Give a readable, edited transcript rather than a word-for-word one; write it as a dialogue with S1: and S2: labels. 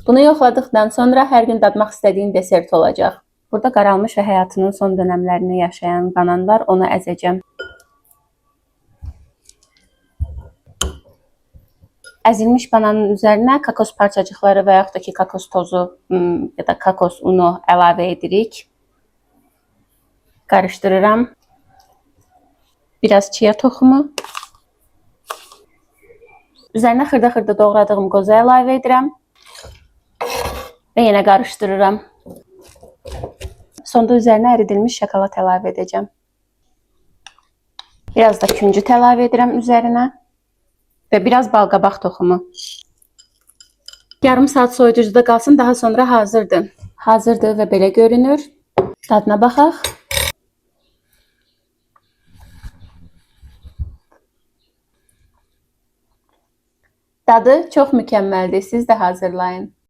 S1: Bunu yoxladıqdan sonra hər gün dadmaq istədiyin desert olacaq. Burada qaralmış və həyatının son dönəmlərini yaşayan banan var, onu əzəcəm. Əzilmiş bananın üzərinə kokos parçacıqları və yaxud da ki, kokos tozu ya da kokos unu əlavə edirik. Qarışdırıram. Biraz chia toxumu. Üzərinə xırda-xırda doğradığım qozu əlavə edirəm. Və yenə qarışdırıram. Sonda üzərinə əridilmiş şokolad əlavə edəcəm. Biraz da küncüt əlavə edirəm üzərinə. Və biraz balqabaq toxumu. Yarım saat soyuducuda qalsın, daha sonra hazırdır. Hazırdır və belə görünür. Dadına baxaq. Dadı çox mükəmməldir. Siz də hazırlayın.